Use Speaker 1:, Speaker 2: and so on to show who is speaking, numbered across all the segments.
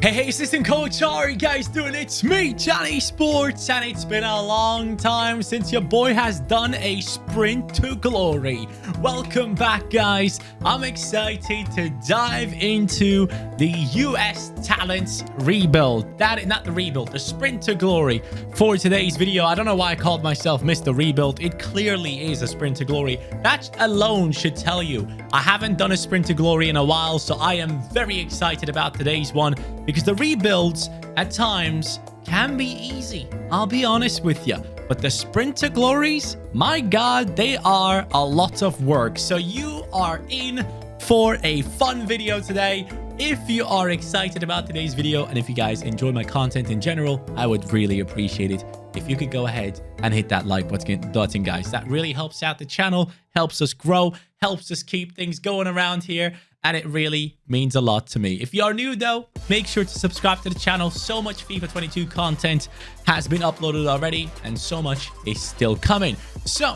Speaker 1: Hey, assistant coach, how are you guys doing? It's me, CaniSports, and it's been a long time since your boy has done a sprint to glory. Welcome back, guys. I'm excited to dive into the US Talents rebuild. The sprint to glory for today's video. I don't know why I called myself Mr. Rebuild. It clearly is a sprint to glory. That alone should tell you I haven't done a sprint to glory in a while, so I am very excited about today's one, because the rebuilds at times can be easy, I'll be honest with you. But the sprint to glories, my God, they are a lot of work. So you are in for a fun video today. If you are excited about today's video, and if you guys enjoy my content in general, I would really appreciate it if you could go ahead and hit that like button, guys. That really helps out the channel, helps us grow, helps us keep things going around here, and it really means a lot to me. If you are new, though, make sure to subscribe to the channel. So much FIFA 22 content has been uploaded already, and so much is still coming. So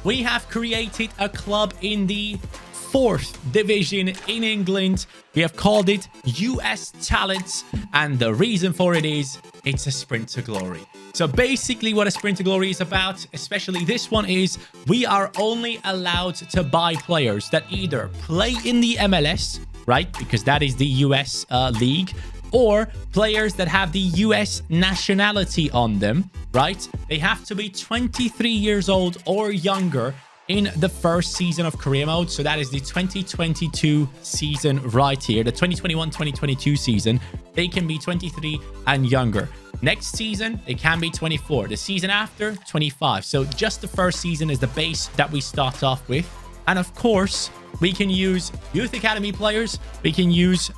Speaker 1: we have created a club in the 4th division in England. We have called it US Talents, and the reason for it is it's a sprint to glory. So basically what a sprint to glory is about, especially this one, is we are only allowed to buy players that either play in the MLS, right? Because that is the US league, or players that have the US nationality on them, right? They have to be 23 years old or younger in the first season of career mode. So that is the 2022 season right here, the 2021-2022 season. They can be 23 and younger. Next season, they can be 24. The season after, 25. So just the first season is the base that we start off with. And of course, we can use youth academy players. We can use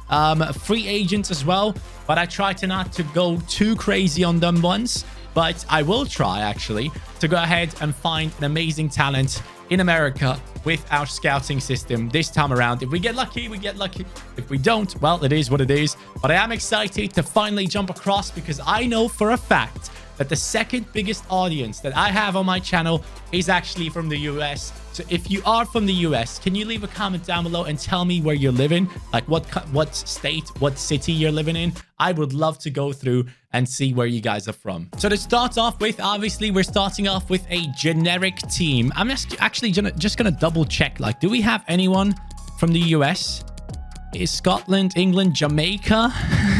Speaker 1: free agents as well. But I try to not to go too crazy on them ones. But I will try, actually, to go ahead and find an amazing talent in America with our scouting system this time around. If we get lucky, we get lucky. If we don't, well, it is what it is. But I am excited to finally jump across, because I know for a fact that the second biggest audience that I have on my channel is actually from the US. So if you are from the US, can you leave a comment down below and tell me where you're living? Like what state, what city you're living in? I would love to go through and see where you guys are from. So to start off with, obviously, we're starting off with a generic team. I'm actually just going to double check. Like, do we have anyone from the US? Is Scotland, England, Jamaica?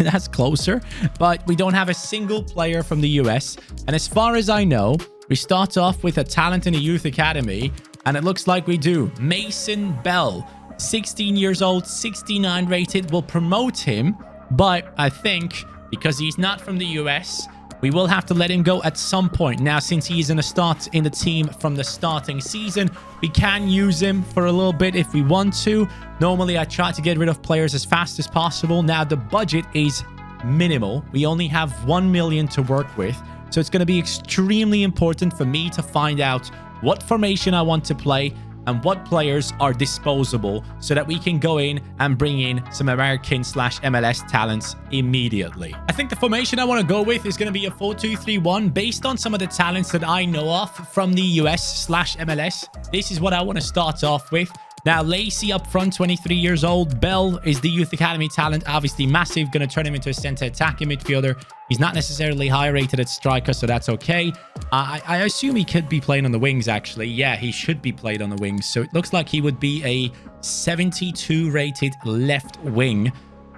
Speaker 1: That's closer. But we don't have a single player from the US. And as far as I know, we start off with a talent in a youth academy. And it looks like we do. Mason Bell, 16 years old, 69 rated. We'll promote him. But I think because he's not from the US, we will have to let him go at some point. Now, since he's in the team from the starting season, we can use him for a little bit if we want to. Normally, I try to get rid of players as fast as possible. Now, the budget is minimal. We only have 1 million to work with. So it's going to be extremely important for me to find out what formation I want to play and what players are disposable, so that we can go in and bring in some American/MLS talents immediately. I think the formation I want to go with is going to be a 4-2-3-1 based on some of the talents that I know of from the US/MLS. This is what I want to start off with. Now, Lacey up front, 23 years old. Bell is the youth academy talent, obviously massive. Going to turn him into a center attacking midfielder. He's not necessarily high rated at striker, so that's okay. I assume he could be playing on the wings, actually. Yeah, he should be played on the wings. So it looks like he would be a 72 rated left wing.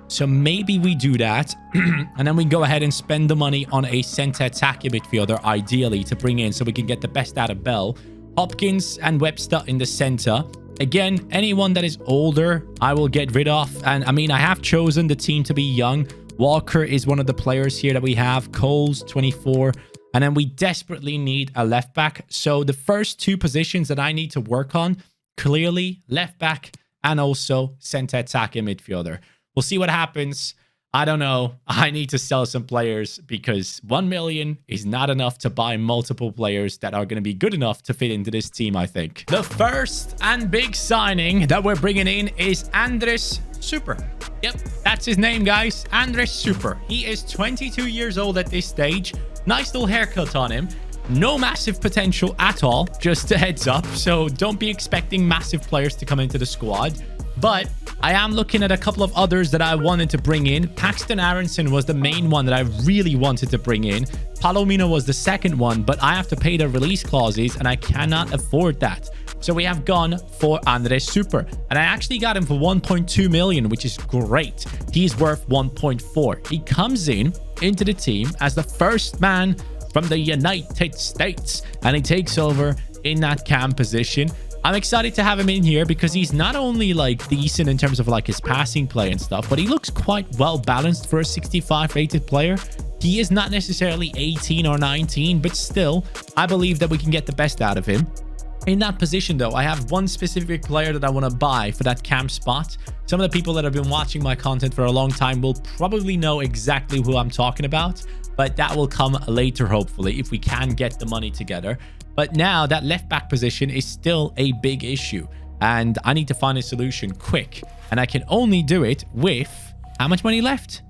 Speaker 1: So maybe we do that. And then we go ahead and spend the money on a center attacking midfielder, ideally, to bring in so we can get the best out of Bell. Hopkins and Webster in the center. Again, anyone that is older, I will get rid of. And I mean, I have chosen the team to be young. Walker is one of the players here that we have. Coles, 24. And then we desperately need a left back. So the first two positions that I need to work on, clearly left back and also center attacking midfielder. We'll see what happens. I don't know. I need to sell some players because 1 million is not enough to buy multiple players that are going to be good enough to fit into this team, I think. The first and big signing that we're bringing in is Andres Super. Yep, that's his name, guys. Andres Super. He is 22 years old at this stage. Nice little haircut on him. No massive potential at all, just a heads up. So don't be expecting massive players to come into the squad. But I am looking at a couple of others that I wanted to bring in. Paxton Aronson was the main one that I really wanted to bring in. Palomino was the second one, but I have to pay the release clauses and I cannot afford that. So we have gone for Andres Super, and I actually got him for 1.2 million, which is great. He's worth 1.4. He comes into the team as the first man from the United States, and he takes over in that cam position. I'm excited to have him in here because he's not only like decent in terms of like his passing play and stuff, but he looks quite well balanced for a 65 rated player. He is not necessarily 18 or 19, but still, I believe that we can get the best out of him. In that position, though, I have one specific player that I want to buy for that cam spot. Some of the people that have been watching my content for a long time will probably know exactly who I'm talking about, but that will come later, hopefully, if we can get the money together. But now that left back position is still a big issue, and I need to find a solution quick. And I can only do it with how much money left?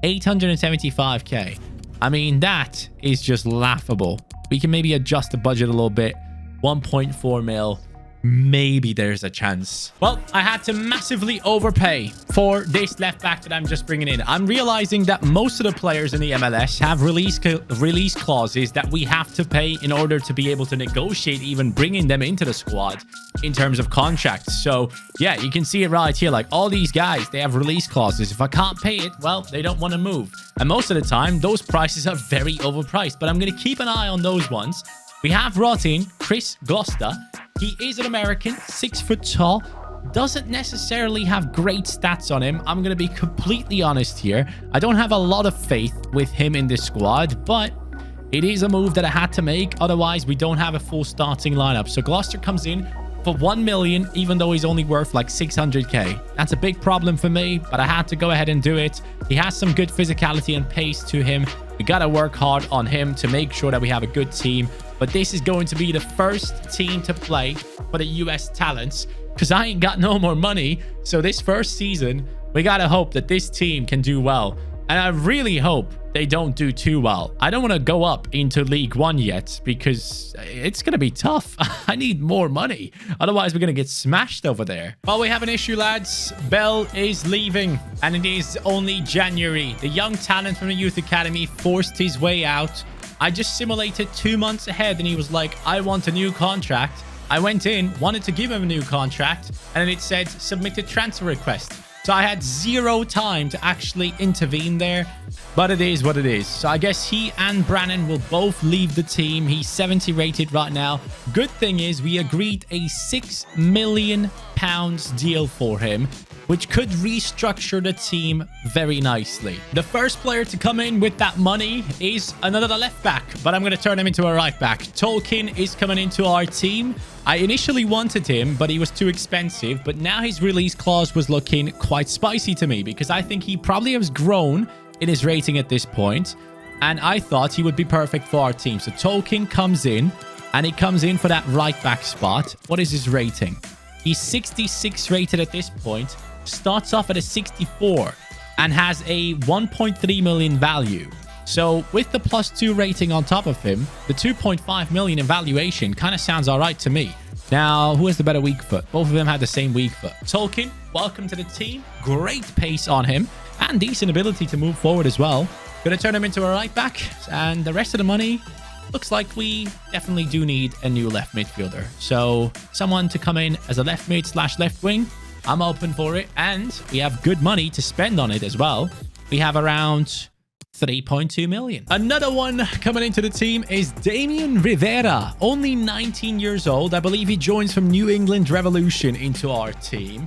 Speaker 1: 875k. I mean, that is just laughable. We can maybe adjust the budget a little bit. 1.4 mil. Maybe there's a chance. Well, I had to massively overpay for this left back that I'm just bringing in. I'm realizing that most of the players in the MLS have release clauses that we have to pay in order to be able to negotiate even bringing them into the squad in terms of contracts. So yeah, you can see it right here. Like all these guys, they have release clauses. If I can't pay it, well, they don't want to move. And most of the time, those prices are very overpriced. But I'm going to keep an eye on those ones. We have brought in Chris Gloster. He is an American, 6 foot tall, doesn't necessarily have great stats on him. I'm going to be completely honest here. I don't have a lot of faith with him in this squad, but it is a move that I had to make. Otherwise, we don't have a full starting lineup. So Gloster comes in for 1 million, even though he's only worth like 600k. That's a big problem for me, but I had to go ahead and do it. He has some good physicality and pace to him. We got to work hard on him to make sure that we have a good team. But this is going to be the first team to play for the US talents because I ain't got no more money. So this first season, we got to hope that this team can do well. And I really hope they don't do too well. I don't want to go up into League One yet because it's going to be tough. I need more money. Otherwise, we're going to get smashed over there. Well, we have an issue, lads. Bell is leaving and it is only January. The young talent from the Youth Academy forced his way out. I just simulated 2 months ahead and he was like, I want a new contract. I went in, wanted to give him a new contract, and then it said submitted transfer request. So I had zero time to actually intervene there, but it is what it is. So I guess he and Brannan will both leave the team. He's 70 rated right now. Good thing is we agreed a £6 million deal for him, which could restructure the team very nicely. The first player to come in with that money is another left back, but I'm going to turn him into a right back. Tolkien is coming into our team. I initially wanted him, but he was too expensive. But now his release clause was looking quite spicy to me because I think he probably has grown in his rating at this point, and I thought he would be perfect for our team. So Tolkien comes in, and he comes in for that right back spot. What is his rating? He's 66 rated at this point. Starts off at a 64 and has a 1.3 million value. So with the +2 rating on top of him, the 2.5 million in valuation kind of sounds all right to me. Now, who has the better weak foot? Both of them had the same weak foot. Tolkien, welcome to the team. Great pace on him and decent ability to move forward as well. Going to turn him into a right back, and the rest of the money looks like we definitely do need a new left midfielder. So someone to come in as a left mid / left wing. I'm open for it, and we have good money to spend on it as well. We have around 3.2 million. Another one coming into the team is Damien Rivera, only 19 years old. I believe he joins from New England Revolution into our team.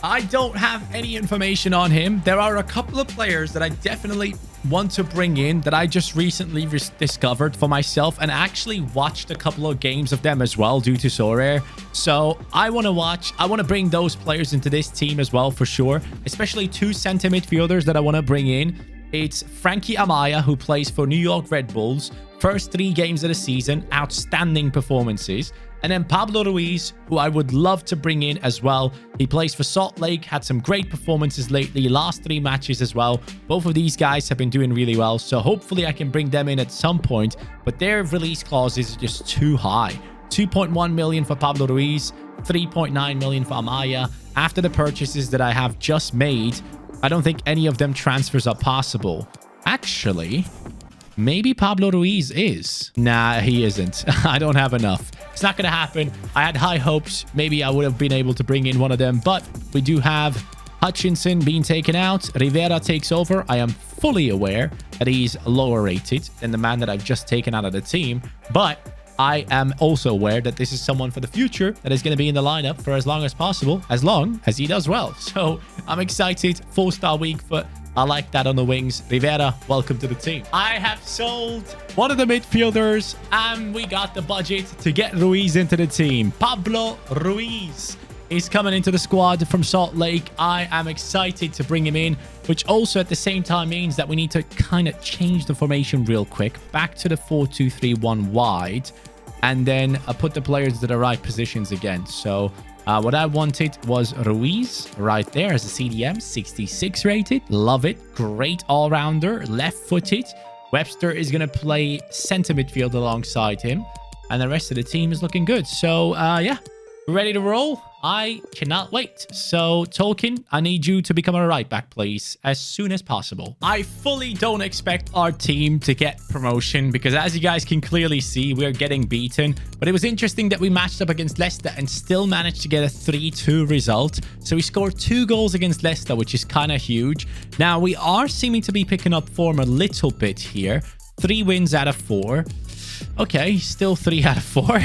Speaker 1: I don't have any information on him. There are a couple of players that I definitely want to bring in that I just recently discovered for myself and actually watched a couple of games of them as well due to Sorare. So I want to bring those players into this team as well for sure, especially 2 center midfielders that I want to bring in. It's Frankie Amaya, who plays for New York Red Bulls. First 3 games of the season, outstanding performances. And then Pablo Ruiz, who I would love to bring in as well. He plays for Salt Lake, had some great performances lately, last 3 matches as well. Both of these guys have been doing really well, so hopefully I can bring them in at some point. But their release clause is just too high. 2.1 million for Pablo Ruiz, 3.9 million for Amaya, after the purchases that I have just made, I don't think any of them transfers are possible. Actually, maybe Pablo Ruiz is. Nah, he isn't. I don't have enough. It's not going to happen. I had high hopes. Maybe I would have been able to bring in one of them, but we do have Hutchinson being taken out. Rivera takes over. I am fully aware that he's lower rated than the man that I've just taken out of the team, but I am also aware that this is someone for the future that is going to be in the lineup for as long as possible, as long as he does well. So I'm excited. 4-star week, but I like that on the wings. Rivera, welcome to the team. I have sold one of the midfielders, and we got the budget to get Ruiz into the team. Pablo Ruiz is coming into the squad from Salt Lake. I am excited to bring him in, which also at the same time means that we need to kind of change the formation real quick. Back to the 4-2-3-1 wide, and then put the players to the right positions again. So what I wanted was Ruiz right there as a CDM, 66 rated. Love it. Great all-rounder, left-footed. Webster is going to play center midfield alongside him, and the rest of the team is looking good. So yeah, ready to roll. I cannot wait. So Tolkien, I need you to become a right back, please, as soon as possible. I fully don't expect our team to get promotion because, as you guys can clearly see, we're getting beaten. But it was interesting that we matched up against Leicester and still managed to get a 3-2 result. So we scored 2 goals against Leicester, which is kind of huge. Now, we are seeming to be picking up form a little bit here. 3 wins out of 4. Okay, still 3 out of 4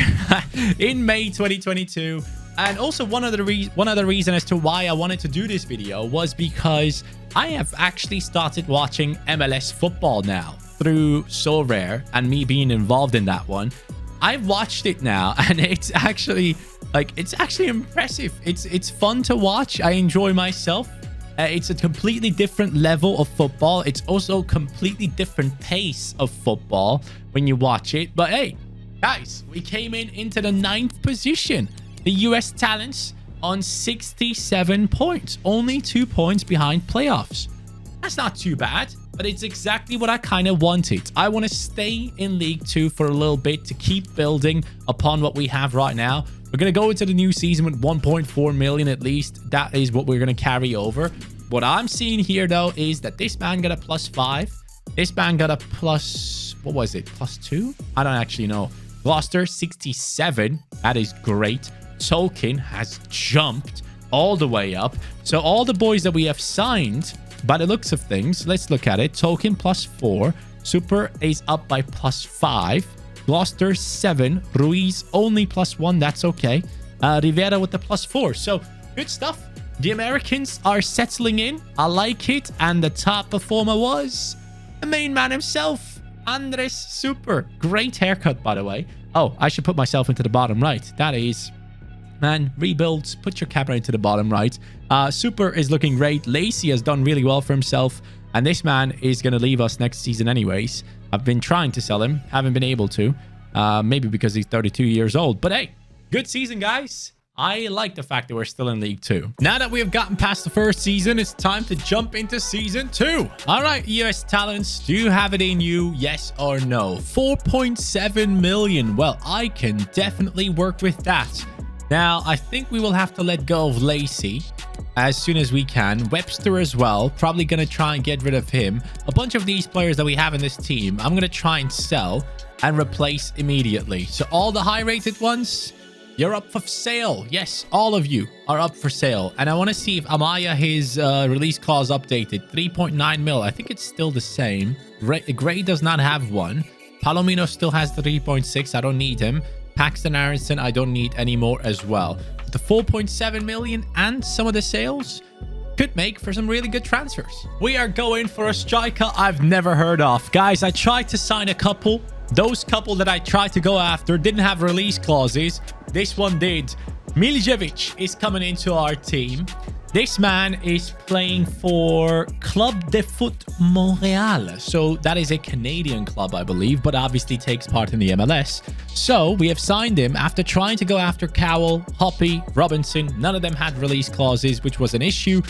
Speaker 1: in May 2022. And also one other reason as to why I wanted to do this video was because I have actually started watching MLS football now through So Rare and me being involved in that one. I've watched it now, and it's actually impressive. It's fun to watch. I enjoy myself. It's a completely different level of football. It's also a completely different pace of football when you watch it. But hey, guys, we came into the 9th position. The US Talents on 67 points. Only 2 points behind playoffs. That's not too bad, but it's exactly what I kind of wanted. I want to stay in League 2 for a little bit to keep building upon what we have right now. We're going to go into the new season with 1.4 million at least. That is what we're going to carry over. What I'm seeing here, though, is that this man got a +5. This man got a plus... what was it? +2? I don't actually know. Gloucester, 67. That is great. Tolkien has jumped all the way up. So all the boys that we have signed, by the looks of things, let's look at it. Tolkien +4. Super is up by +5. Gloucester 7. Ruiz only +1. That's okay. Rivera with the +4. So good stuff. The Americans are settling in. I like it. And the top performer was the main man himself, Andres Super. Great haircut, by the way. Oh, I should put myself into the bottom right. That is... man, rebuilds, put your camera into the bottom right. Super is looking great. Lacey has done really well for himself, and this man is going to leave us next season anyways. I've been trying to sell him, haven't been able to. Maybe because he's 32 years old. But hey, good season, guys. I like the fact that we're still in League 2. Now that we have gotten past the first season, it's time to jump into Season 2. All right, US Talents, do you have it in you? Yes or no? 4.7 million. Well, I can definitely work with that. Now, I think we will have to let go of Lacey as soon as we can. Webster as well. Probably going to try and get rid of him. A bunch of these players that we have in this team, I'm going to try and sell and replace immediately. So all the high-rated ones, you're up for sale. Yes, all of you are up for sale. And I want to see if Amaya, his release clause updated. 3.9 mil. I think it's still the same. Gray does not have one. Palomino still has 3.6. I don't need him. Paxton Aronson, I don't need anymore as well. The 4.7 million and some of the sales could make for some really good transfers. We are going for a striker I've never heard of. Guys, I tried to sign a couple. Those couple that I tried to go after didn't have release clauses. This one did. Miljevic is coming into our team. This man is playing for Club de Foot Montreal. So that is a Canadian club, I believe, but obviously takes part in the MLS. So we have signed him after trying to go after Cowell, Hoppy, Robinson. None of them had release clauses, which was an issue.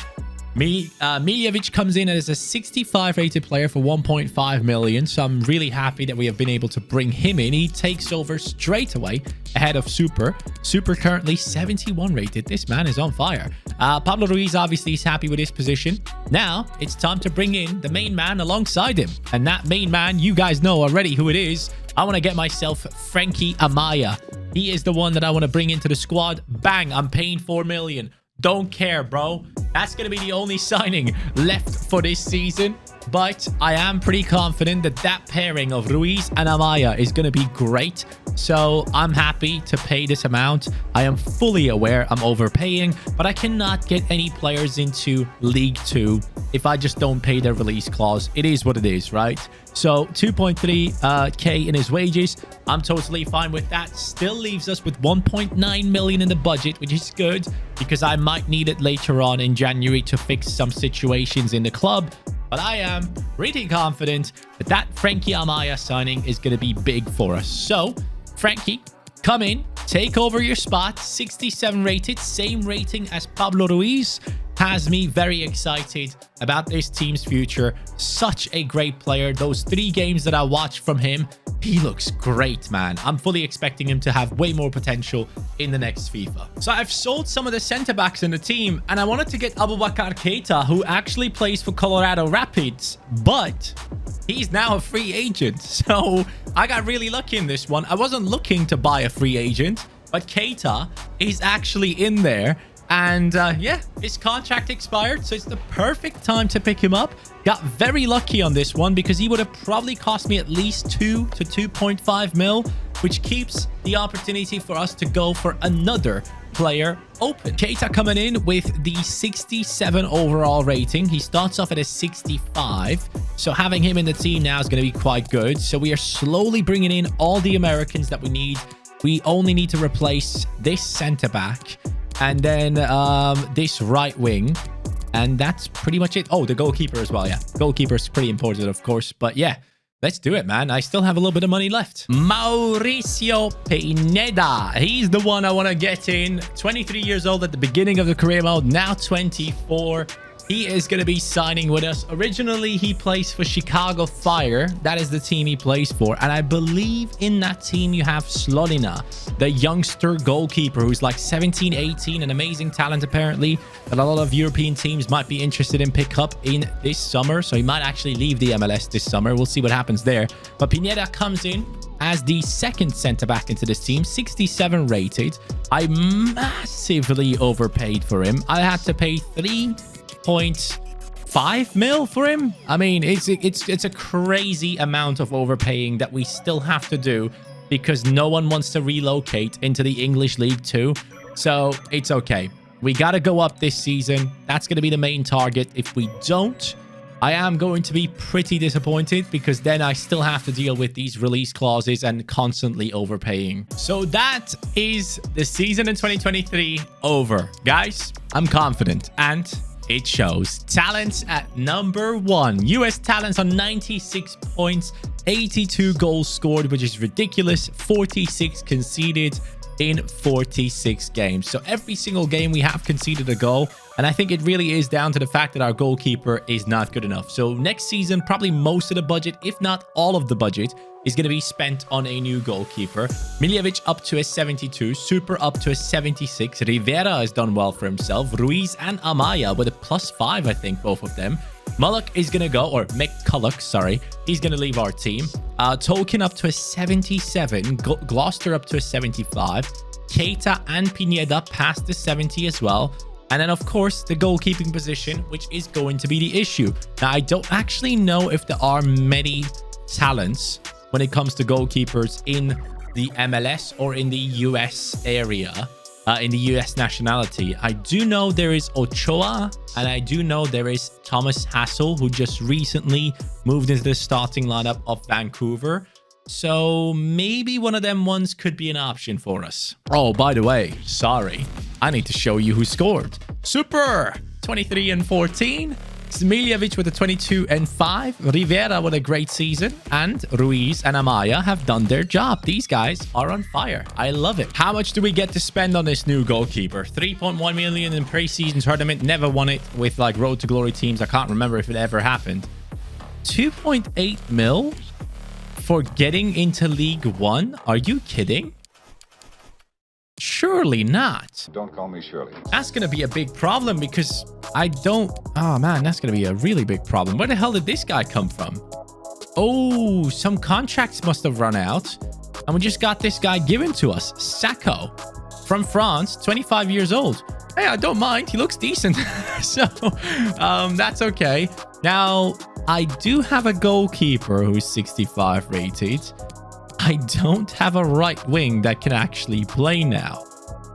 Speaker 1: Miljevic comes in as a 65 rated player for 1.5 million. So I'm really happy that we have been able to bring him in. He takes over straight away ahead of Super. Super currently 71 rated. This man is on fire. Pablo Ruiz obviously is happy with his position. Now it's time to bring in the main man alongside him. And that main man, you guys know already who it is. I want to get myself Frankie Amaya. He is the one that I want to bring into the squad. Bang, I'm paying 4 million. Don't care, bro. That's going to be the only signing left for this season. But I am pretty confident that that pairing of Ruiz and Amaya is going to be great. So I'm happy to pay this amount. I am fully aware I'm overpaying, but I cannot get any players into League 2 if I just don't pay their release clause. It is what it is, right? So 2.3k in his wages. I'm totally fine with that. Still leaves us with 1.9 million in the budget, which is good because I might need it later on in January to fix some situations in the club. But I am pretty confident that that Frankie Amaya signing is going to be big for us. So, Frankie, come in, take over your spot. 67 rated, same rating as Pablo Ruiz. Has me very excited about this team's future. Such a great player. Those 3 games that I watched from him, he looks great, man. I'm fully expecting him to have way more potential in the next FIFA. So I've sold some of the center backs in the team, and I wanted to get Abubakar Keita, who actually plays for Colorado Rapids, but he's now a free agent. So I got really lucky in this one. I wasn't looking to buy a free agent, but Keita is actually in there. And yeah, his contract expired, so it's the perfect time to pick him up. Got very lucky on this one because he would have probably cost me at least 2 to 2.5 mil, which keeps the opportunity for us to go for another player open. Keita coming in with the 67 overall rating. He starts off at a 65, so having him in the team now is going to be quite good. So we are slowly bringing in all the Americans that we need. We only need to replace this center back and then this right wing, and that's pretty much it. Oh, the goalkeeper as well. Yeah, goalkeeper is pretty important, of course, but yeah, let's do it, man. I still have a little bit of money left. Mauricio Pineda, he's the one I want to get in. 23 years old at the beginning of the career mode, now 24. He is going to be signing with us. Originally, he plays for Chicago Fire. That is the team he plays for. And I believe in that team, you have Slonina, the youngster goalkeeper who's like 17, 18, an amazing talent, apparently, that a lot of European teams might be interested in pick up in this summer. So he might actually leave the MLS this summer. We'll see what happens there. But Pineda comes in as the second center back into this team, 67 rated. I massively overpaid for him. I had to pay 3.5 mil for him. I mean, it's a crazy amount of overpaying that we still have to do because no one wants to relocate into the English League 2. So it's okay. We got to go up this season. That's going to be the main target. If we don't, I am going to be pretty disappointed because then I still have to deal with these release clauses and constantly overpaying. So that is the season in 2023 over. Guys, I'm confident and it shows. Talents at number 1. US talents on 96 points, 82 goals scored, which is ridiculous. 46 conceded in 46 games. So every single game we have conceded a goal. And I think it really is down to the fact that our goalkeeper is not good enough. So next season, probably most of the budget, if not all of the budget, is going to be spent on a new goalkeeper. Miljevic up to a 72. Super up to a 76. Rivera has done well for himself. Ruiz and Amaya with a +5, I think, both of them. Mullock is going to go, or McCulloch, sorry. He's going to leave our team. Tolkien up to a 77. Gloucester up to a 75. Keita and Pineda past the 70 as well. And then, of course, the goalkeeping position, which is going to be the issue. Now, I don't actually know if there are many talents when it comes to goalkeepers in the MLS or in the US area, in the US nationality. I do know there is Ochoa, and I do know there is Thomas Hassel, who just recently moved into the starting lineup of Vancouver. So maybe one of them ones could be an option for us. Oh, by the way, sorry. I need to show you who scored. Super! 23 and 14. Smiljevic with a 22 and 5. Rivera with a great season. And Ruiz and Amaya have done their job. These guys are on fire. I love it. How much do we get to spend on this new goalkeeper? 3.1 million in pre-season tournament. Never won it with like Road to Glory teams. I can't remember if it ever happened. 2.8 mil for getting into League One? Are you kidding? Surely not.
Speaker 2: Don't call me Shirley.
Speaker 1: That's going to be a big problem because I don't... Oh, man, that's going to be a really big problem. Where the hell did this guy come from? Oh, some contracts must have run out. And we just got this guy given to us. Sacco from France, 25 years old. Hey, I don't mind. He looks decent. So, that's okay. Now, I do have a goalkeeper who's 65 rated. I don't have a right wing that can actually play now.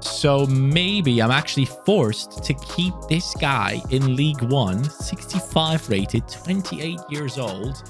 Speaker 1: So maybe I'm actually forced to keep this guy in League One, 65 rated, 28 years old,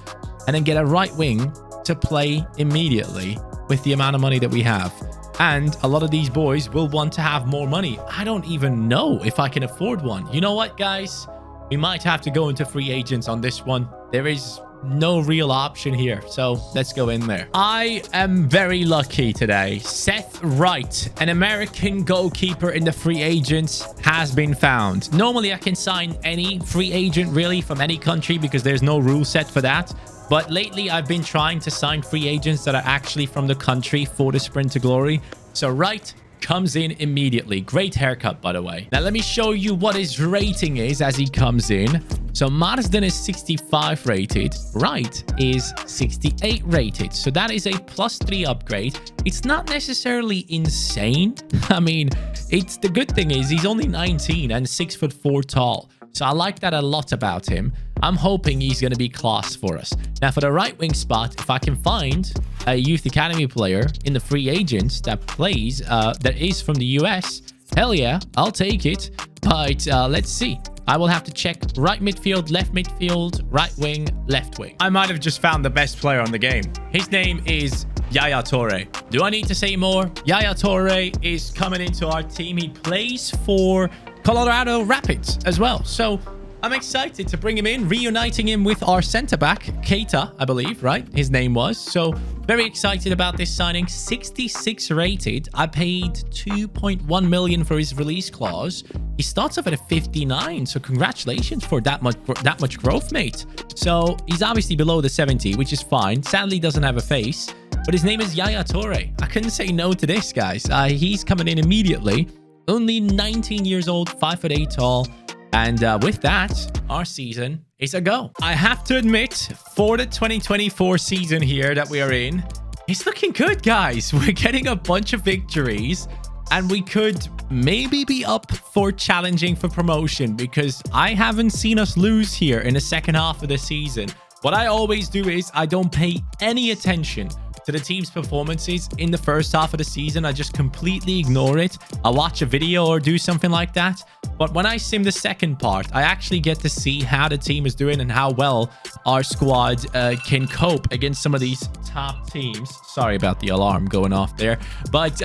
Speaker 1: and then get a right wing to play immediately with the amount of money that we have. And a lot of these boys will want to have more money. I don't even know if I can afford one. You know what, guys? We might have to go into free agents on this one. There is no real option here, so let's go in there. I am very lucky today. Seth Wright, an American goalkeeper in the free agents, has been found. Normally I can sign any free agent really from any country because there's no rule set for that, but lately I've been trying to sign free agents that are actually from the country for the Sprint to Glory. So Wright comes in immediately. Great haircut, by the way. Now let me show you what his rating is as he comes in. So Marsden is 65 rated. Wright is 68 rated. So that is a +3 upgrade. It's not necessarily insane. I mean, it's the good thing is he's only 19 and 6'4" tall. So I like that a lot about him. I'm hoping he's going to be class for us. Now for the right wing spot, if I can find a youth academy player in the free agents that plays, that is from the US, hell yeah, I'll take it. But let's see. I will have to check right midfield, left midfield, right wing, left wing. I might have just found the best player on the game. His name is Yaya Torre. Do I need to say more? Yaya Torre is coming into our team. He plays for Colorado Rapids as well. So I'm excited to bring him in, reuniting him with our centre-back, Keita, I believe, right? His name was. So very excited about this signing. 66 rated. I paid 2.1 million for his release clause. He starts off at a 59. So congratulations for that much growth, mate. So he's obviously below the 70, which is fine. Sadly, doesn't have a face. But his name is Yaya Torre. I couldn't say no to this, guys. He's coming in immediately. Only 19 years old, 5'8" tall. And with that, our season is a go. I have to admit, for the 2024 season here that we are in, it's looking good, guys. We're getting a bunch of victories, and we could maybe be up for challenging for promotion because I haven't seen us lose here in the second half of the season. What I always do is I don't pay any attention to the team's performances in the first half of the season. I just completely ignore it. I watch a video or do something like that. But when I sim the second part, I actually get to see how the team is doing and how well our squad can cope against some of these top teams. Sorry about the alarm going off there. But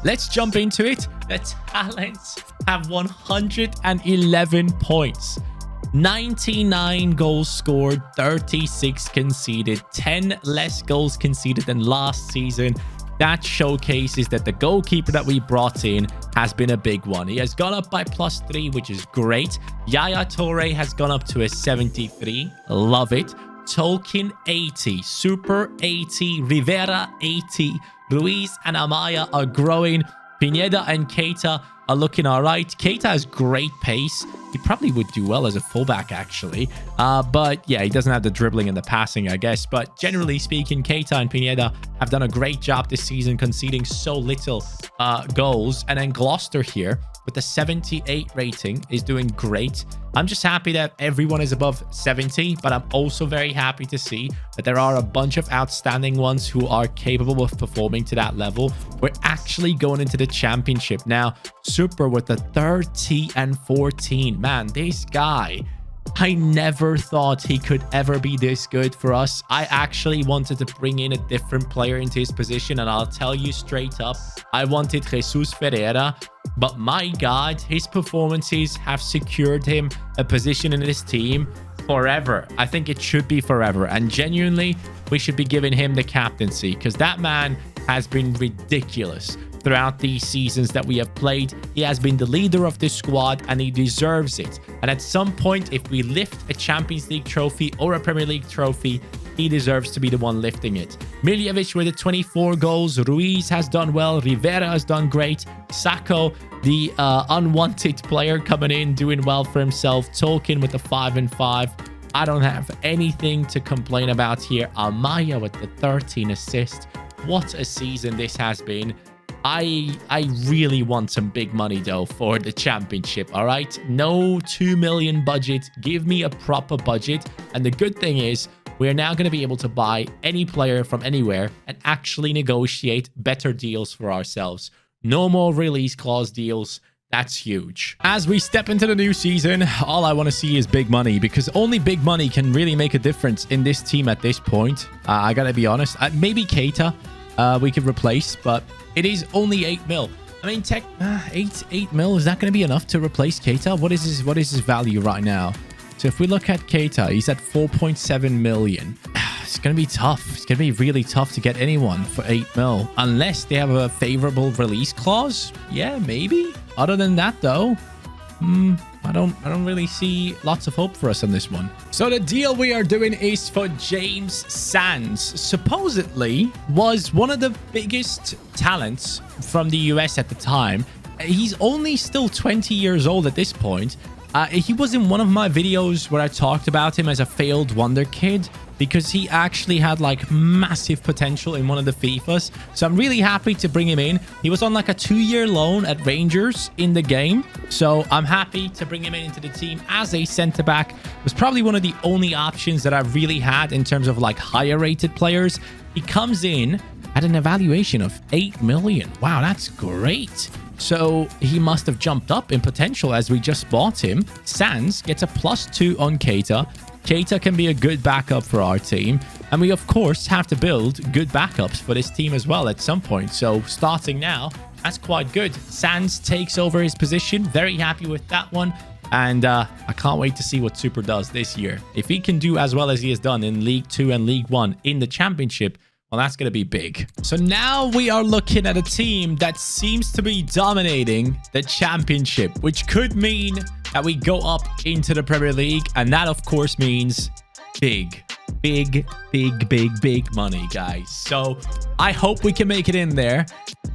Speaker 1: let's jump into it. The Talents have 111 points. 99 goals scored, 36 conceded, 10 less goals conceded than last season. That showcases that the goalkeeper that we brought in has been a big one. He has gone up by +3, which is great. Yaya Torre has gone up to a 73. Love it. Tolkien 80, Super 80, Rivera 80, Ruiz and Amaya are growing. Pineda and Keita are looking all right. Keita has great pace. He probably would do well as a fullback, actually. But yeah, he doesn't have the dribbling and the passing, I guess. But generally speaking, Keita and Pineda have done a great job this season, conceding so little goals. And then Gloucester here with the 78 rating is doing great. I'm just happy that everyone is above 70, but I'm also very happy to see that there are a bunch of outstanding ones who are capable of performing to that level. We're actually going into the championship now. Super with the 30 and 14. Man, this guy, I never thought he could ever be this good for us. I actually wanted to bring in a different player into his position, and I'll tell you straight up, I wanted Jesus Ferreira. But my God, his performances have secured him a position in this team. forever. I think it should be forever. And genuinely, we should be giving him the captaincy because that man has been ridiculous throughout these seasons that we have played. He has been the leader of this squad and he deserves it. And at some point, if we lift a Champions League trophy or a Premier League trophy, he deserves to be the one lifting it. Miljevic with the 24 goals. Ruiz has done well. Rivera has done great. Sacco, the unwanted player, coming in, doing well for himself. Tolkien with the 5 and 5. I don't have anything to complain about here. Amaya with the 13 assists. What a season this has been. I really want some big money though for the championship. All right, no 2 million budget. Give me a proper budget. And the good thing is we are now going to be able to buy any player from anywhere and actually negotiate better deals for ourselves. No more release clause deals. That's huge. As we step into the new season, all I want to see is big money because only big money can really make a difference in this team at this point. I gotta be honest. Maybe Keita we could replace, but it is only 8 mil. I mean, 8 mil, is that going to be enough to replace Keita? What is his value right now? So if we look at Keita, he's at 4.7 million. It's going to be tough. It's going to be really tough to get anyone for 8 mil unless they have a favorable release clause. Yeah, maybe. Other than that, though, I don't really see lots of hope for us on this one. So the deal we are doing is for James Sands. Supposedly was one of the biggest talents from the US at the time. He's only still 20 years old at this point. He was in one of my videos where I talked about him as a failed wonder kid because he actually had like massive potential in one of the FIFAs. So I'm really happy to bring him in. He was on like a 2-year loan at Rangers in the game. So I'm happy to bring him into the team as a center back. It was probably one of the only options that I really had in terms of like higher rated players. He comes in at an evaluation of 8 million. Wow, that's great. So he must have jumped up in potential as we just bought him. Sands gets a +2 on Keita. Keita can be a good backup for our team. And we, of course, have to build good backups for this team as well at some point. So starting now, that's quite good. Sands takes over his position. Very happy with that one. And I can't wait to see what Super does this year. If he can do as well as he has done in League 2 and League 1 in the Championship, well, that's going to be big. So now we are looking at a team that seems to be dominating the Championship, which could mean that we go up into the Premier League. And that, of course, means big money, guys. So I hope we can make it in there.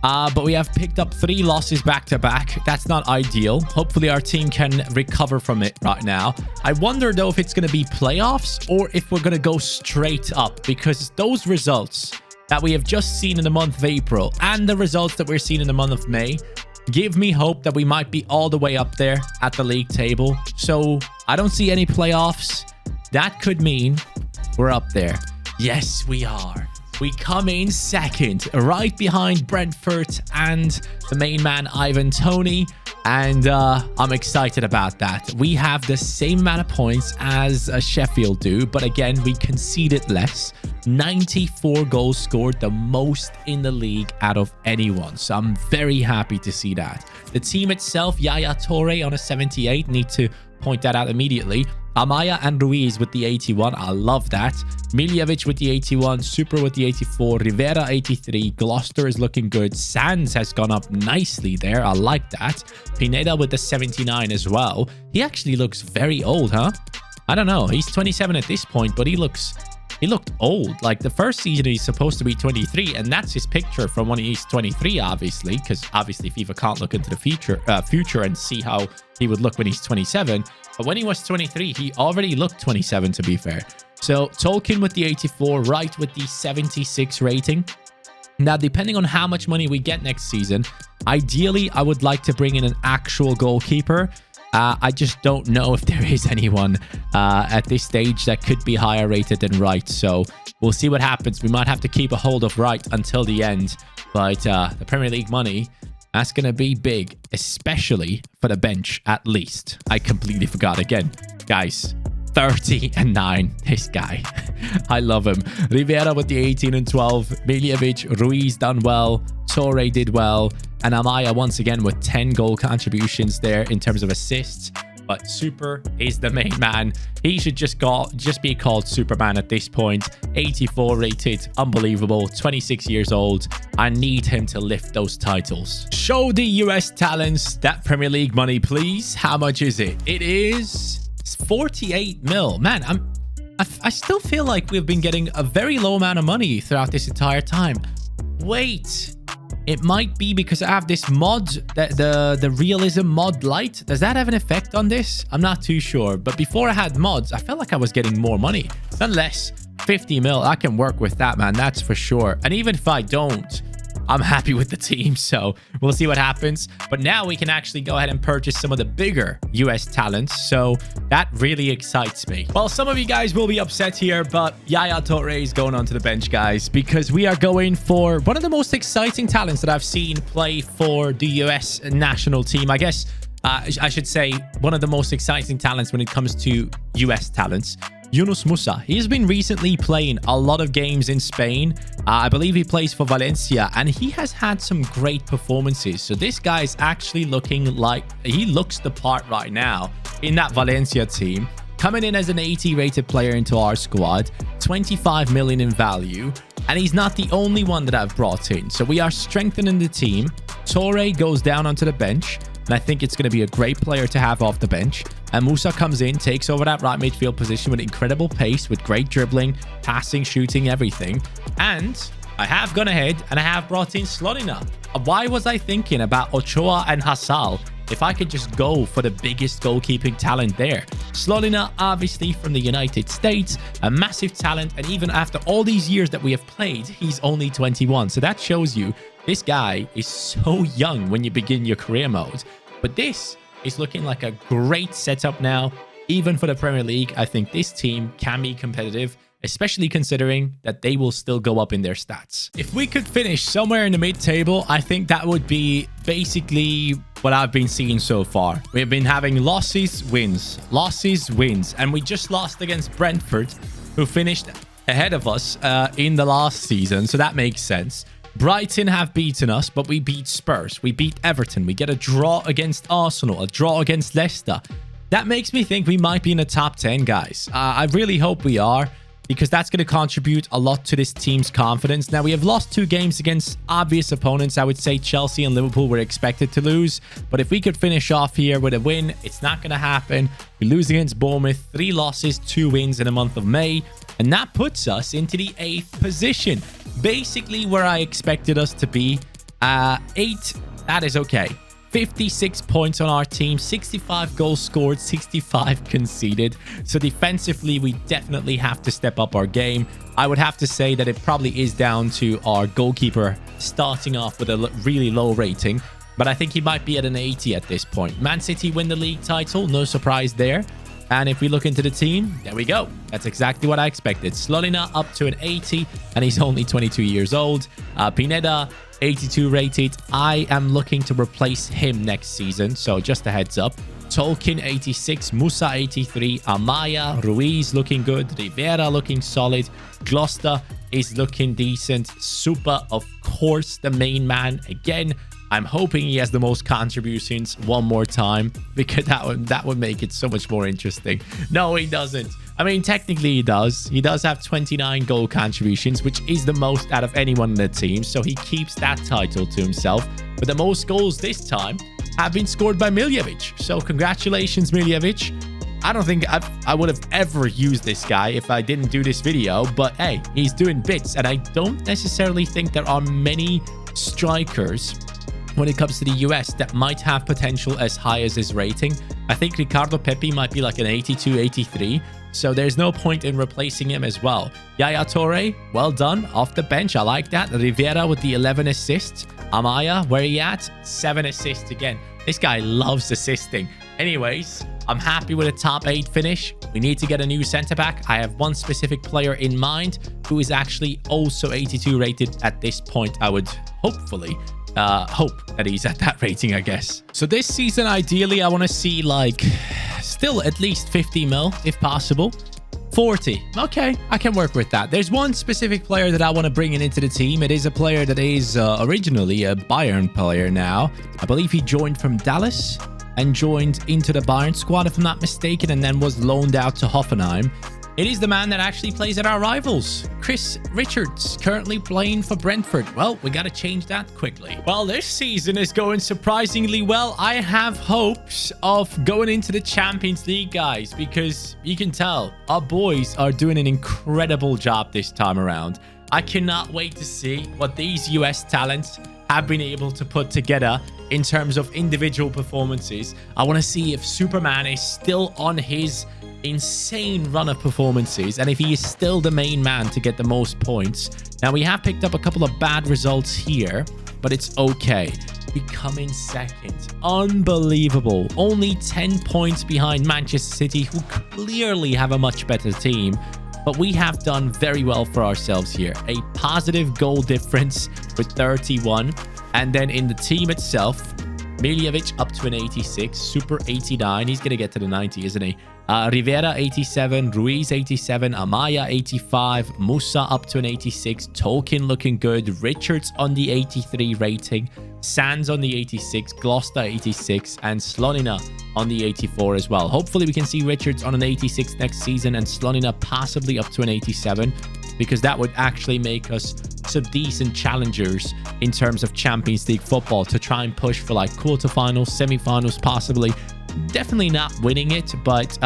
Speaker 1: But we have picked up 3 losses back to back. That's not ideal. Hopefully our team can recover from it right now. I wonder though if it's going to be playoffs or if we're going to go straight up, because those results that we have just seen in the month of April and the results that we're seeing in the month of May give me hope that we might be all the way up there at the league table. So I don't see any playoffs. That could mean we're up there. Yes, we are. We come in second, right behind Brentford and the main man, Ivan Toney. And I'm excited about that. We have the same amount of points as Sheffield do. But again, we conceded less. 94 goals scored, the most in the league out of anyone. So I'm very happy to see that. The team itself, Yaya Torre on a 78. Need to point that out immediately. Amaya and Ruiz with the 81. I love that. Miljevic with the 81. Super with the 84. Rivera 83. Gloucester is looking good. Sands has gone up nicely there. I like that. Pineda with the 79 as well. He actually looks very old, huh? I don't know. He's 27 at this point, but he looked old. Like the first season he's supposed to be 23, and that's his picture from when he's 23, obviously, because obviously FIFA can't look into the future and see how he would look when he's 27. But when he was 23, he already looked 27, to be fair. So Tolkien with the 84, Wright with the 76 rating. Now, depending on how much money we get next season, ideally, I would like to bring in an actual goalkeeper. I just don't know if there is anyone at this stage that could be higher rated than Wright. So we'll see what happens. We might have to keep a hold of Wright until the end. But the Premier League money, that's going to be big, especially for the bench, at least. I completely forgot again. Guys, 30-9. This guy. I love him. Rivera with the 18 and 12. Miljevic, Ruiz done well. Torre did well. And Amaya once again with 10 goal contributions there in terms of assists. but Super is the main man. He should just be called Superman at this point. 84 rated, unbelievable, 26 years old. I need him to lift those titles. Show the US talents that Premier League money, please. How much is it? It is 48 mil. Man, I still feel like we've been getting a very low amount of money throughout this entire time. Wait, it might be because I have this mod, the realism mod light. Does that have an effect on this? I'm not too sure. But before I had mods, I felt like I was getting more money. Nonetheless, 50 mil, I can work with that, man. That's for sure. And even if I don't, I'm happy with the team, so we'll see what happens. But now we can actually go ahead and purchase some of the bigger US talents, so that really excites me. Well, some of you guys will be upset here, but Yaya Torre is going onto the bench, guys, because we are going for one of the most exciting talents that I've seen play for the US national team. I guess I should say one of the most exciting talents when it comes to US talents. Junos Musa. He's been recently playing a lot of games in Spain. I believe he plays for Valencia, and he has had some great performances. So this guy is actually looking like he looks the part right now in that Valencia team. Coming in as an 80 rated player into our squad, 25 million in value, and he's not the only one that I've brought in. So we are strengthening the team. Torre goes down onto the bench, and I think it's going to be a great player to have off the bench. And Musa comes in, takes over that right midfield position with incredible pace, with great dribbling, passing, shooting, everything. And I have gone ahead and I have brought in Slonina. Why was I thinking about Ochoa and Hassal if I could just go for the biggest goalkeeping talent there? Slonina, obviously from the United States, a massive talent. And even after all these years that we have played, he's only 21. So that shows you this guy is so young when you begin your career mode. But this is looking like a great setup now. Even for the Premier League, I think this team can be competitive, especially considering that they will still go up in their stats. If we could finish somewhere in the mid-table, I think that would be basically what I've been seeing so far. We've been having losses, wins, and we just lost against Brentford, who finished ahead of us in the last season, so that makes sense. Brighton have beaten us, but we beat Spurs. We beat Everton. We get a draw against Arsenal, a draw against Leicester. That makes me think we might be in the top 10, guys. I really hope we are, because that's going to contribute a lot to this team's confidence. Now, we have lost 2 games against obvious opponents. I would say Chelsea and Liverpool were expected to lose. But if we could finish off here with a win, it's not going to happen. We lose against Bournemouth, 3 losses, 2 wins in the month of May. And that puts us into the 8th position. Basically where I expected us to be. 8, that is okay. 56 points on our team, 65 goals scored, 65 conceded. So defensively, we definitely have to step up our game. I would have to say that it probably is down to our goalkeeper starting off with a really low rating. But I think he might be at an 80 at this point. Man City win the league title, no surprise there. And if we look into the team, there we go. That's exactly what I expected. Slonina up to an 80, and he's only 22 years old. Pineda, 82 rated. I am looking to replace him next season, so just a heads up. Tolkien, 86. Musa, 83. Amaya, Ruiz looking good. Rivera looking solid. Gloucester is looking decent. Super, of course, the main man again. I'm hoping he has the most contributions one more time, because that would make it so much more interesting. No, he doesn't. I mean, technically he does. He does have 29 goal contributions, which is the most out of anyone in the team. So he keeps that title to himself. But the most goals this time have been scored by Miljevic. So congratulations, Miljevic. I don't think I would have ever used this guy if I didn't do this video. But hey, he's doing bits. And I don't necessarily think there are many strikers when it comes to the US that might have potential as high as his rating. I think Ricardo Pepi might be like an 82, 83. So there's no point in replacing him as well. Yaya Torre, well done. Off the bench, I like that. Rivera with the 11 assists. Amaya, where are you at? 7 assists again. This guy loves assisting. Anyways, I'm happy with a top 8 finish. We need to get a new centre-back. I have one specific player in mind who is actually also 82 rated at this point. I would hopefully hope that he's at that rating, I guess. So this season, ideally, I want to see like still at least 50 mil if possible. 40. Okay, I can work with that. There's one specific player that I want to bring into the team. It is a player that is originally a Bayern player now. I believe he joined from Dallas. and joined into the Bayern squad, if I'm not mistaken, and then was loaned out to Hoffenheim. It is the man that actually plays at our rivals, Chris Richards, currently playing for Brentford. Well, we got to change that quickly. Well, this season is going surprisingly well. I have hopes of going into the Champions League, guys, because you can tell our boys are doing an incredible job this time around. I cannot wait to see what these US talents have been able to put together in terms of individual performances. I want to see if Superman is still on his insane run of performances and if he is still the main man to get the most points. Now, we have picked up a couple of bad results here, but it's okay. We come in second. Unbelievable. Only 10 points behind Manchester City, who clearly have a much better team. But we have done very well for ourselves here. A positive goal difference with 31. And then in the team itself, Miljevic up to an 86. Super 89. He's going to get to the 90, isn't he? Rivera 87, Ruiz 87, Amaya 85, Musa up to an 86, Tolkien looking good, Richards on the 83 rating, Sands on the 86, Gloucester 86, and Slonina on the 84 as well. Hopefully we can see Richards on an 86 next season and Slonina possibly up to an 87, because that would actually make us some decent challengers in terms of Champions League football to try and push for like quarterfinals, semi-finals possibly. Definitely not winning it, but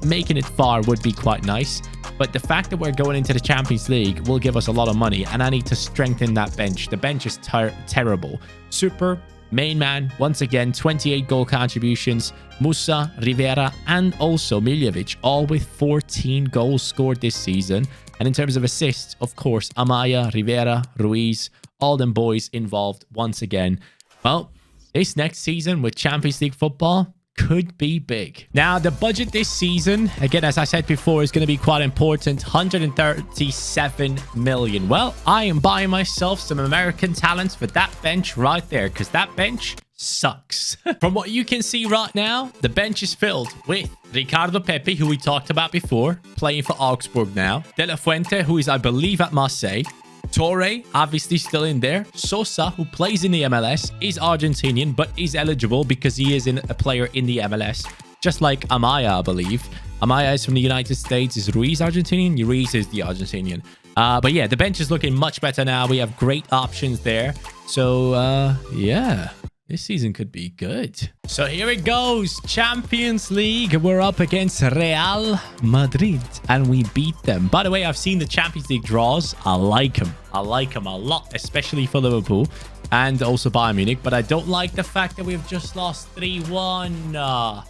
Speaker 1: making it far would be quite nice. But the fact that we're going into the Champions League will give us a lot of money, and I need to strengthen that bench. The bench is terrible. Super, main man, once again, 28 goal contributions. Musa, Rivera, and also Miljevic, all with 14 goals scored this season. And in terms of assists, of course, Amaya, Rivera, Ruiz, all them boys involved once again. Well, this next season with Champions League football could be big. Now, the budget this season, again, as I said before, is going to be quite important. 137 million. Well, I am buying myself some American talents for that bench right there, because that bench sucks. From what you can see right now, the bench is filled with Ricardo Pepi, who we talked about before, playing for Augsburg now. De La Fuente, who is, I believe, at Marseille. Torre, obviously still in there. Sosa, who plays in the MLS, is Argentinian, but is eligible because he is a player in the MLS. Just like Amaya, I believe. Amaya is from the United States. Is Ruiz Argentinian? Ruiz is the Argentinian. But yeah, the bench is looking much better now. We have great options there. So, yeah. This season could be good. So here it goes. Champions League. We're up against Real Madrid. And we beat them. By the way, I've seen the Champions League draws. I like them. I like them a lot. Especially for Liverpool. And also Bayern Munich. But I don't like the fact that we've just lost 3-1.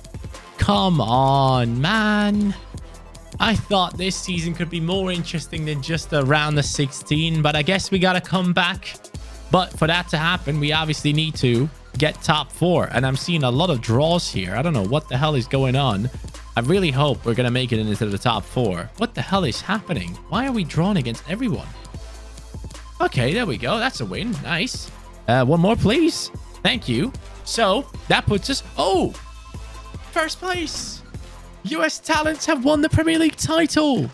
Speaker 1: Come on, man. I thought this season could be more interesting than just around the 16. But I guess we got to come back. But for that to happen, we obviously need to get top 4. And I'm seeing a lot of draws here. I don't know what the hell is going on. I really hope we're going to make it into the top 4. What the hell is happening? Why are we drawn against everyone? Okay, there we go. That's a win. Nice. One more, please. Thank you. So that puts us... Oh! First place. US talents have won the Premier League title.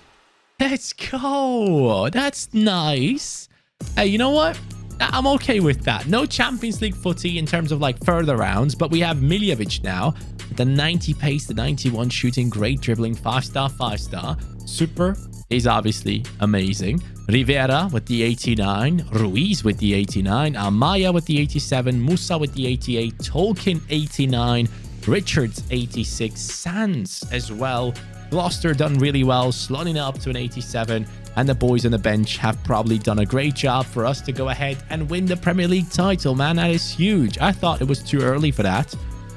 Speaker 1: Let's go. That's nice. Hey, you know what? I'm okay with that. No Champions League footy in terms of like further rounds, but we have Miljevic now. The 90 pace, the 91 shooting, great dribbling, 5-star, 5-star. Super is obviously amazing. Rivera with the 89, Ruiz with the 89, Amaya with the 87, Musa with the 88, Tolkien 89, Richards 86, Sands as well. Gloucester done really well, Slonina up to an 87, and the boys on the bench have probably done a great job for us to go ahead and win the Premier League title, man. That is huge. I thought it was too early for that.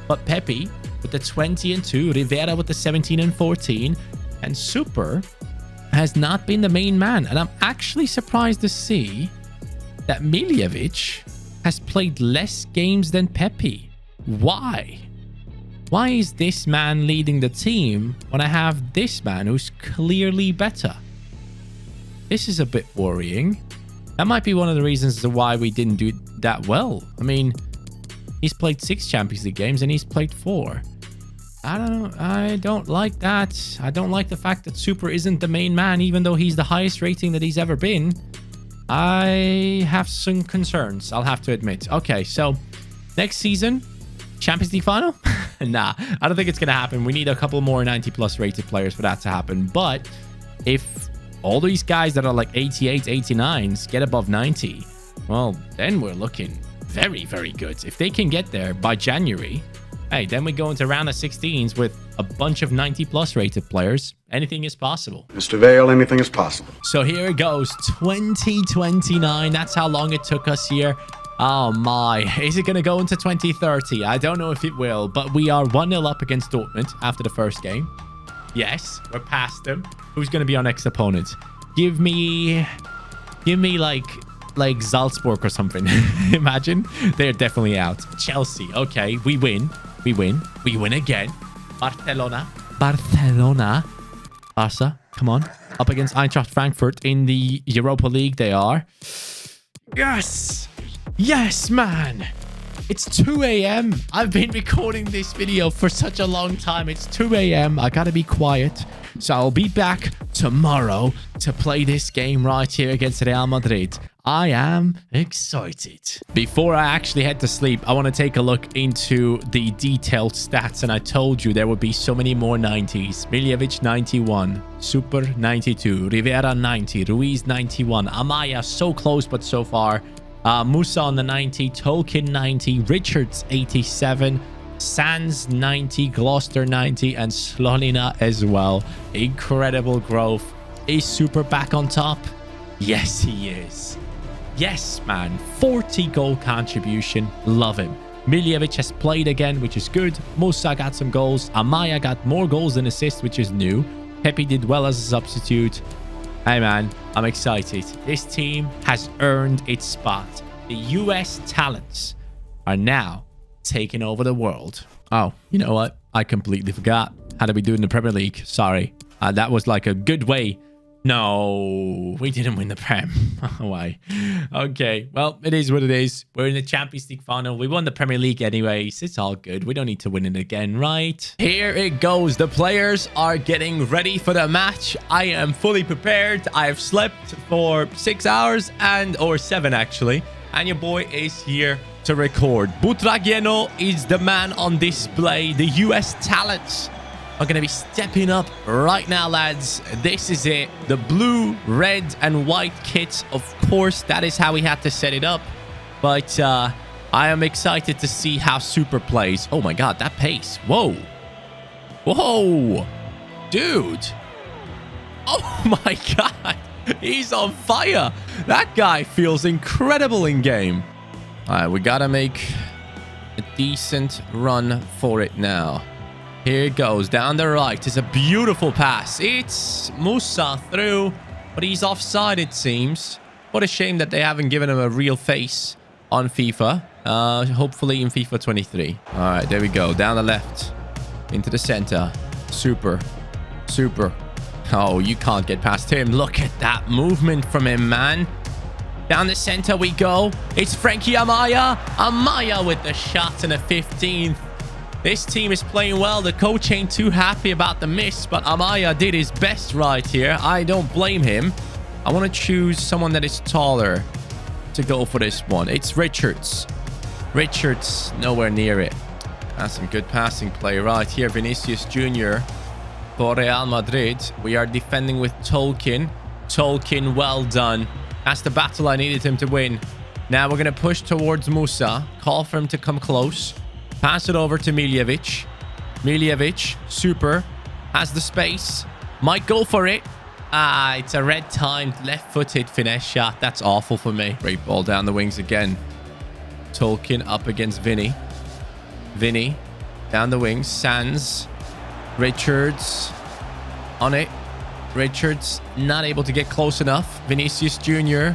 Speaker 1: But Pepi with the 20 and 2, Rivera with the 17 and 14, and Super has not been the main man. And I'm actually surprised to see that Miljevic has played less games than Pepi. Why? Why is this man leading the team when I have this man who's clearly better? This is a bit worrying. That might be one of the reasons as to why we didn't do that well. I mean, he's played 6 Champions League games and he's played 4. I don't like that. I don't like the fact that Super isn't the main man, even though he's the highest rating that he's ever been. I have some concerns, I'll have to admit. Okay, so next season, Champions League final? Nah, I don't think it's going to happen. We need a couple more 90+ rated players for that to happen. But if all these guys that are like 88, 89s get above 90, well, then we're looking very, very good. If they can get there by January, hey, then we go into round of 16s with a bunch of 90+ rated players. Anything is possible.
Speaker 2: Mr. Vale, anything is possible.
Speaker 1: So here it goes, 2029. That's how long it took us here. Oh my, is it going to go into 2030? I don't know if it will, but we are 1-0 up against Dortmund after the first game. Yes, we're past them. Who's going to be our next opponent? Give me like Salzburg or something. Imagine. They're definitely out. Chelsea. Okay, we win. We win again. Barcelona. Barca, come on. Up against Eintracht Frankfurt in the Europa League they are. Yes! Yes, man! It's 2 a.m. I've been recording this video for such a long time. It's 2 a.m. I gotta be quiet. So I'll be back tomorrow to play this game right here against Real Madrid. I am excited. Before I actually head to sleep, I want to take a look into the detailed stats. And I told you there would be so many more 90s. Miljevic 91, Super 92, Rivera 90, Ruiz 91, Amaya so close but so far. Musa on the 90, Tolkien 90, Richards 87, Sands 90, Gloucester 90, and Slonina as well. Incredible growth. Is Super back on top? Yes, he is. Yes, man. 40 goal contribution. Love him. Miljevic has played again, which is good. Musa got some goals. Amaya got more goals than assists, which is new. Pepe did well as a substitute. Hey, man, I'm excited. This team has earned its spot. The US talents are now taking over the world. Oh, you know what? I completely forgot. How did we do in the Premier League? Sorry. That was like a good way. No, we didn't win the Prem. Why? Okay, well, it is what it is. We're in the Champions League final. We won the Premier League anyways. It's all good. We don't need to win it again, right? Here it goes. The players are getting ready for the match. I am fully prepared. I've slept for 6 hours or 7 actually. And your boy is here to record. Butragueno is the man on display. The US talents are going to be stepping up right now, lads. This is it. The blue, red, and white kits. Of course, that is how we had to set it up. But I am excited to see how Super plays. Oh my god, that pace. Whoa. Whoa. Dude. Oh my god. He's on fire. That guy feels incredible in game. All right, we got to make a decent run for it now. Here it goes, down the right. It's a beautiful pass. It's Musa through, but he's offside, it seems. What a shame that they haven't given him a real face on FIFA. Hopefully in FIFA 23. All right, there we go. Down the left, into the center. Super. Oh, you can't get past him. Look at that movement from him, man. Down the center we go. It's Frankie Amaya. Amaya with the shot in the 15th. This team is playing well. The coach ain't too happy about the miss, but Amaya did his best right here. I don't blame him. I want to choose someone that is taller to go for this one. It's Richards. Richards, nowhere near it. That's some good passing play right here. Vinicius Jr. for Real Madrid. We are defending with Tolkien. Tolkien, well done. That's the battle I needed him to win. Now we're going to push towards Musa. Call for him to come close. Pass it over to Miljevic. Miljevic, Super, has the space. Might go for it. Ah, it's a red-timed, left-footed finesse shot. That's awful for me. Great ball down the wings again. Tolkien up against Vinny. Vinny, down the wings. Sands. Richards, on it. Richards, not able to get close enough. Vinicius Jr.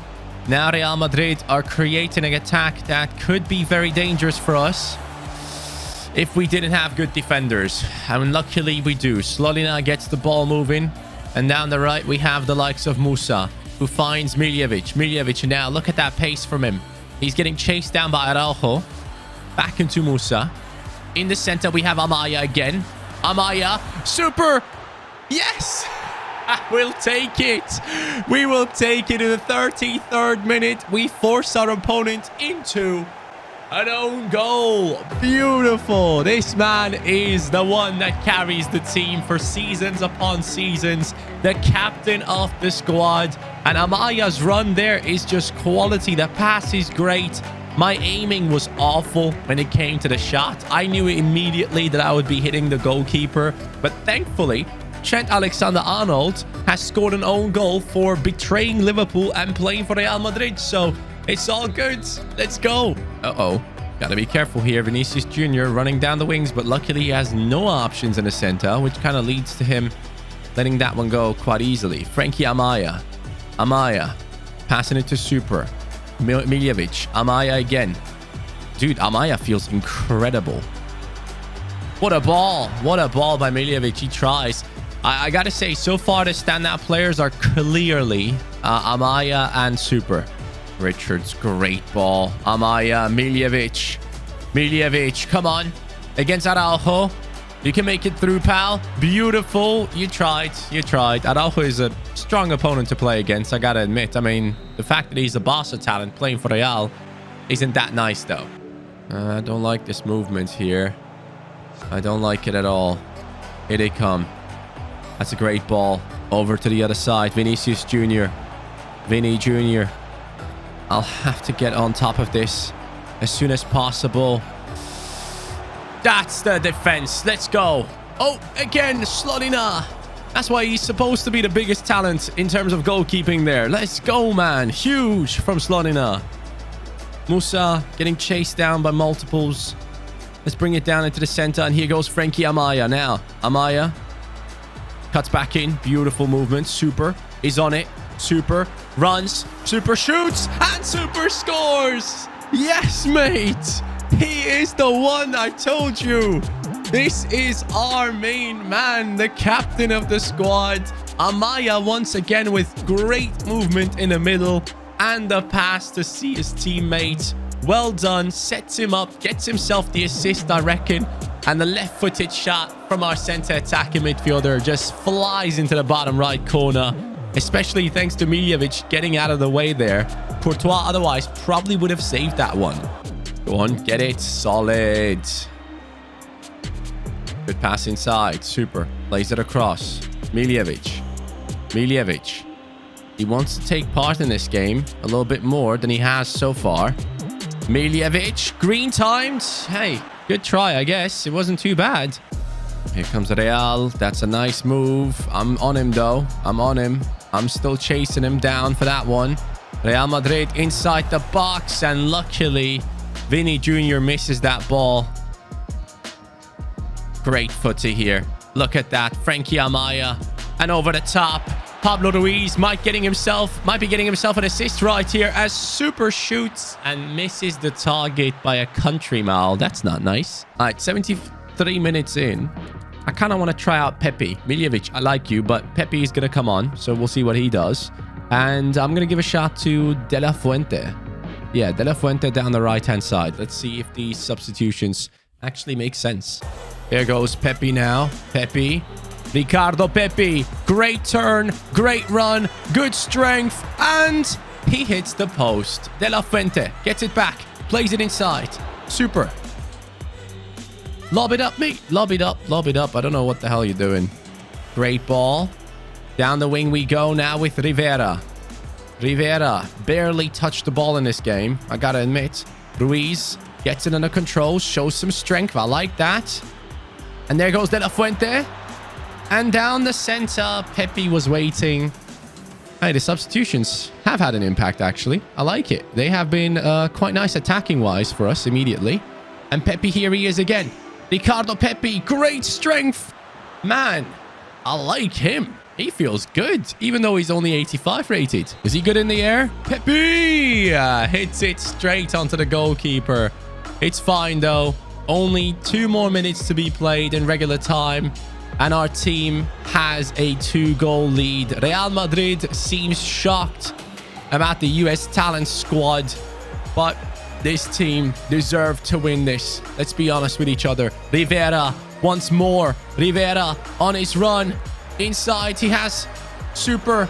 Speaker 1: Now Real Madrid are creating an attack that could be very dangerous for us if we didn't have good defenders. And luckily we do. Slonina gets the ball moving. And down the right, we have the likes of Musa, who finds Miljevic. Miljevic now, look at that pace from him. He's getting chased down by Araujo. Back into Musa. In the center, we have Amaya again. Amaya, Super. Yes! We'll take it. We will take it in the 33rd minute. We force our opponent into An own goal. Beautiful. This man is the one that carries the team for seasons upon seasons. The captain of the squad. And Amaya's run there is just quality. The pass is great. My aiming was awful when it came to the shot. I knew immediately that I would be hitting the goalkeeper. But thankfully, Trent Alexander-Arnold has scored an own goal for betraying Liverpool and playing for Real Madrid. So it's all good. Let's go. Uh-oh. Gotta be careful here. Vinicius Jr. running down the wings, but luckily he has no options in the center, which kind of leads to him letting that one go quite easily. Frankie Amaya. Amaya. Passing it to Super. Miljevic. Amaya again. Dude, Amaya feels incredible. What a ball. What a ball by Miljevic. He tries. I gotta say, so far the standout players are clearly Amaya and Super. Richards, great ball. Amaya, Miljevic. Miljevic, come on. Against Araujo. You can make it through, pal. Beautiful. You tried. You tried. Araujo is a strong opponent to play against, I gotta admit. I mean, the fact that he's a Barca talent playing for Real isn't that nice, though. I don't like this movement here. I don't like it at all. Here they come. That's a great ball. Over to the other side. Vinicius Jr. Vinny Jr. I'll have to get on top of this as soon as possible. That's the defense. Let's go. Oh, again, Slonina. That's why he's supposed to be the biggest talent in terms of goalkeeping there. Let's go, man. Huge from Slonina. Musa getting chased down by multiples. Let's bring it down into the center. And here goes Frankie Amaya now. Amaya cuts back in. Beautiful movement. Super is on it. Super runs. Super shoots. And Super scores. Yes, mate. He is the one. I told you. This is our main man, the captain of the squad. Amaya once again with great movement in the middle and the pass to see his teammate. Well done. Sets him up. Gets himself the assist, I reckon. And the left-footed shot from our center attacking midfielder just flies into the bottom right corner. Especially thanks to Miljevic getting out of the way there. Courtois otherwise probably would have saved that one. Go on, get it. Solid. Good pass inside. Super. Plays it across. Miljevic. Miljevic. He wants to take part in this game a little bit more than he has so far. Miljevic. Green timed. Hey, good try, I guess. It wasn't too bad. Here comes Real. That's a nice move. I'm on him, though. I'm on him. I'm still chasing him down for that one. Real Madrid inside the box. And luckily, Vinny Jr. misses that ball. Great footy here. Look at that. Frankie Amaya. And over the top. Pablo Ruiz might be getting himself an assist right here as Super shoots and misses the target by a country mile. That's not nice. All right, 73 minutes in. I kind of want to try out Pepe. Miljevic, I like you, but Pepe is going to come on. So we'll see what he does. And I'm going to give a shot to De La Fuente. Yeah, De La Fuente down the right-hand side. Let's see if these substitutions actually make sense. There goes Pepe now. Pepe. Ricardo Pepe. Great turn. Great run. Good strength. And he hits the post. De La Fuente gets it back. Plays it inside. Super. Lob it up, mate. Lob it up. Lob it up. I don't know what the hell you're doing. Great ball. Down the wing we go now with Rivera. Rivera barely touched the ball in this game. I gotta admit. Ruiz gets it under control. Shows some strength. I like that. And there goes De La Fuente. And down the center, Pepe was waiting. Hey, the substitutions have had an impact, actually. I like it. They have been quite nice attacking-wise for us immediately. And Pepe, here he is again. Ricardo Pepe, great strength. Man, I like him. He feels good, even though he's only 85 rated. Is he good in the air? Pepe hits it straight onto the goalkeeper. It's fine, though. Only 2 more minutes to be played in regular time. And our team has a 2-goal lead. Real Madrid seems shocked about the US talent squad. But this team deserved to win this. Let's be honest with each other. Rivera once more. Rivera on his run. Inside he has Super.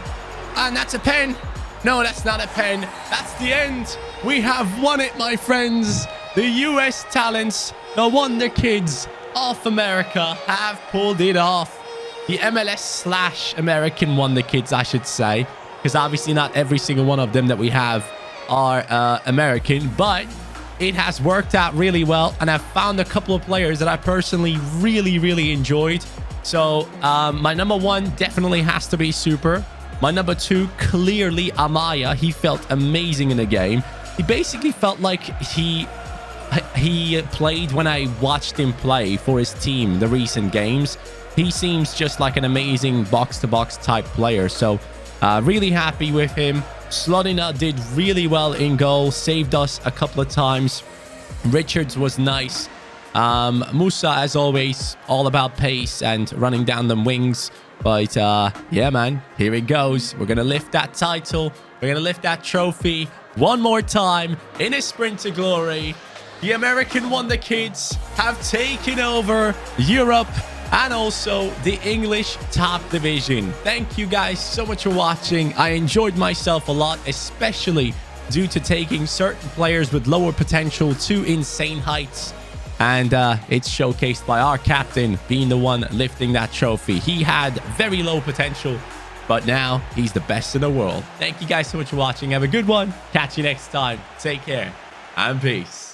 Speaker 1: And that's a pen. No, that's not a pen. That's the end. We have won it, my friends. the US talents, the Wonderkids of America, have pulled it off. The MLS/American Wonderkids, I should say, because obviously not every single one of them that we have are American, but it has worked out really well, and I've found a couple of players that I personally really enjoyed. So my number one definitely has to be Super. My number two, clearly Amaya. He felt amazing in the game. He basically felt like he played when I watched him play for his team the recent games. He seems just like an amazing box-to-box type player. So really happy with him. Slonina did really well in goal. Saved us a couple of times. Richards was nice. Musa, as always, all about pace and running down them wings. But yeah, man, here it goes. We're going to lift that title. We're going to lift that trophy one more time in a sprint to glory. The American Wonderkids have taken over Europe and also the English top division. Thank you guys so much for watching. I enjoyed myself a lot, especially due to taking certain players with lower potential to insane heights. And it's showcased by our captain being the one lifting that trophy. He had very low potential, but now he's the best in the world. Thank you guys so much for watching. Have a good one. Catch you next time. Take care and peace.